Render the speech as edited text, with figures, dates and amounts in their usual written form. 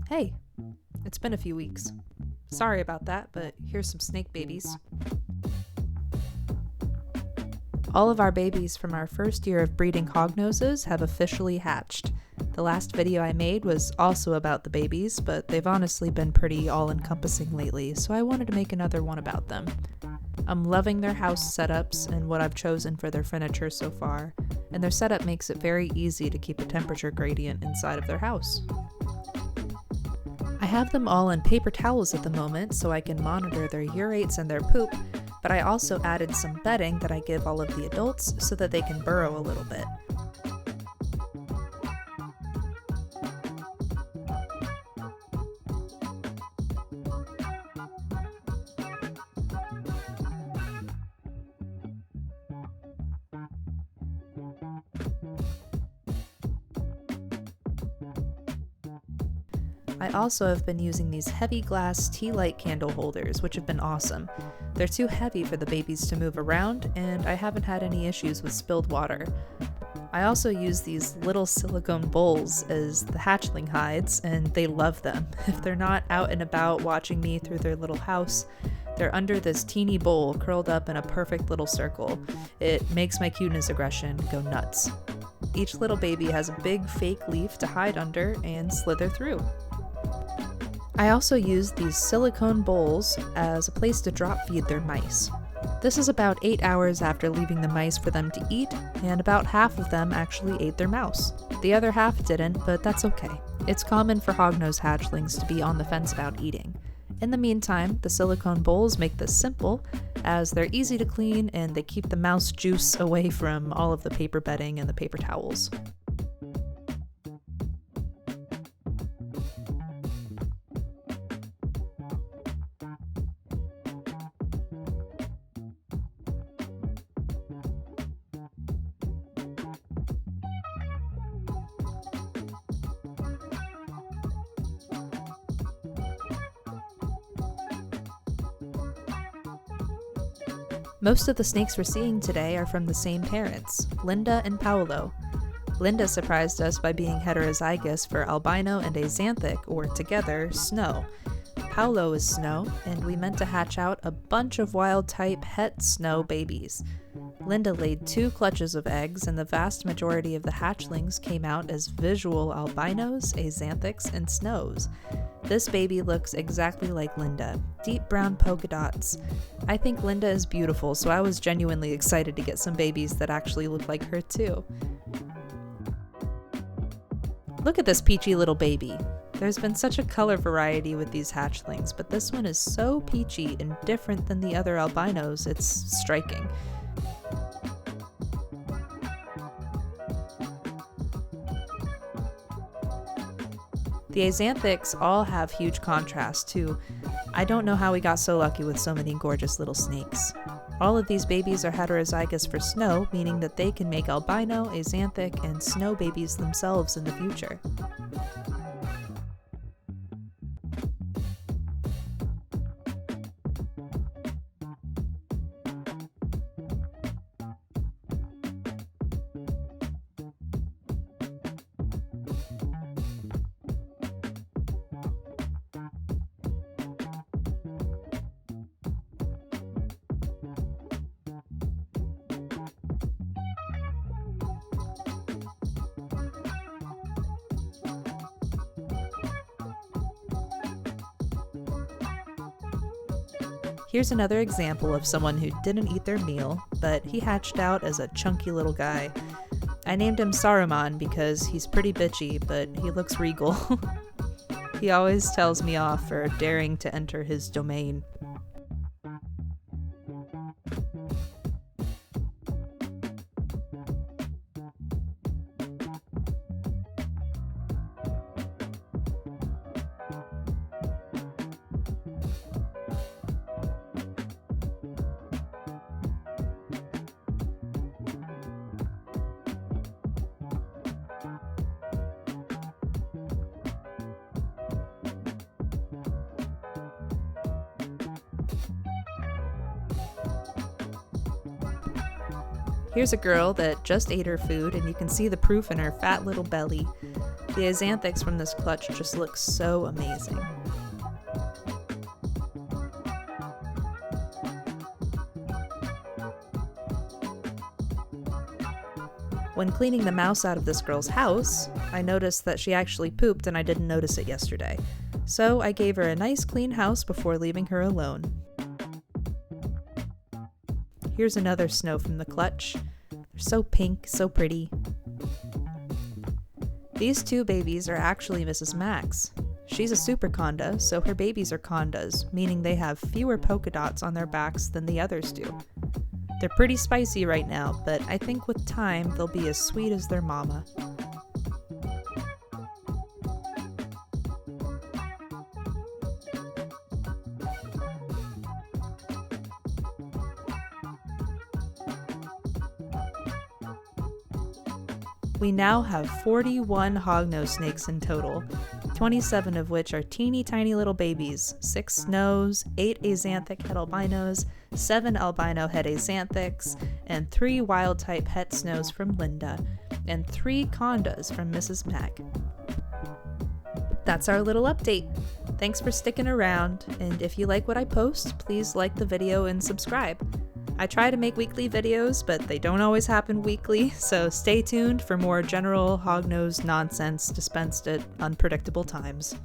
Hey, it's been a few weeks. Sorry about that, but here's some snake babies. All of our babies from our first year of breeding hognoses have officially hatched. The last video I made was also about the babies, but they've honestly been pretty all-encompassing lately, so I wanted to make another one about them. I'm loving their house setups and what I've chosen for their furniture so far, and their setup makes it very easy to keep a temperature gradient inside of their house. I have them all in paper towels at the moment so I can monitor their urates and their poop, but I also added some bedding that I give all of the adults so that they can burrow a little bit. I also have been using these heavy glass tea light candle holders, which have been awesome. They're too heavy for the babies to move around, and I haven't had any issues with spilled water. I also use these little silicone bowls as the hatchling hides, and they love them. If they're not out and about watching me through their little house, they're under this teeny bowl curled up in a perfect little circle. It makes my cuteness aggression go nuts. Each little baby has a big fake leaf to hide under and slither through. I also use these silicone bowls as a place to drop feed their mice. This is about 8 hours after leaving the mice for them to eat, and about half of them actually ate their mouse. The other half didn't, but that's okay. It's common for hognose hatchlings to be on the fence about eating. In the meantime, the silicone bowls make this simple, as they're easy to clean and they keep the mouse juice away from all of the paper bedding and the paper towels. Most of the snakes we're seeing today are from the same parents, Linda and Paolo. Linda surprised us by being heterozygous for albino and axanthic, or together, snow. Paolo is snow, and we meant to hatch out a bunch of wild-type het snow babies. Linda laid 2 clutches of eggs, and the vast majority of the hatchlings came out as visual albinos, axanthics, and snows. This baby looks exactly like Linda, deep brown polka dots. I think Linda is beautiful, so I was genuinely excited to get some babies that actually look like her too. Look at this peachy little baby. There's been such a color variety with these hatchlings, but this one is so peachy and different than the other albinos, it's striking. The axanthics all have huge contrast too. I don't know how we got so lucky with so many gorgeous little snakes. All of these babies are heterozygous for snow, meaning that they can make albino, axanthic, and snow babies themselves in the future. Here's another example of someone who didn't eat their meal, but he hatched out as a chunky little guy. I named him Saruman because he's pretty bitchy, but he looks regal. He always tells me off for daring to enter his domain. Here's a girl that just ate her food, and you can see the proof in her fat little belly. The Axanthics from this clutch just look so amazing. When cleaning the mouse out of this girl's house, I noticed that she actually pooped and I didn't notice it yesterday. So I gave her a nice clean house before leaving her alone. Here's another snow from the clutch. They're so pink, so pretty. These two babies are actually Mrs. Max. She's a super conda, so her babies are condas, meaning they have fewer polka dots on their backs than the others do. They're pretty spicy right now, but I think with time they'll be as sweet as their mama. We now have 41 hognose snakes in total, 27 of which are teeny tiny little babies, 6 snows, 8 axanthic het albinos, 7 albino het axanthics, and 3 wild-type het snows from Linda, and 3 condas from Mrs. Mac. That's our little update. Thanks for sticking around, and if you like what I post, please like the video and subscribe. I try to make weekly videos, but they don't always happen weekly, so stay tuned for more general hognose nonsense dispensed at unpredictable times.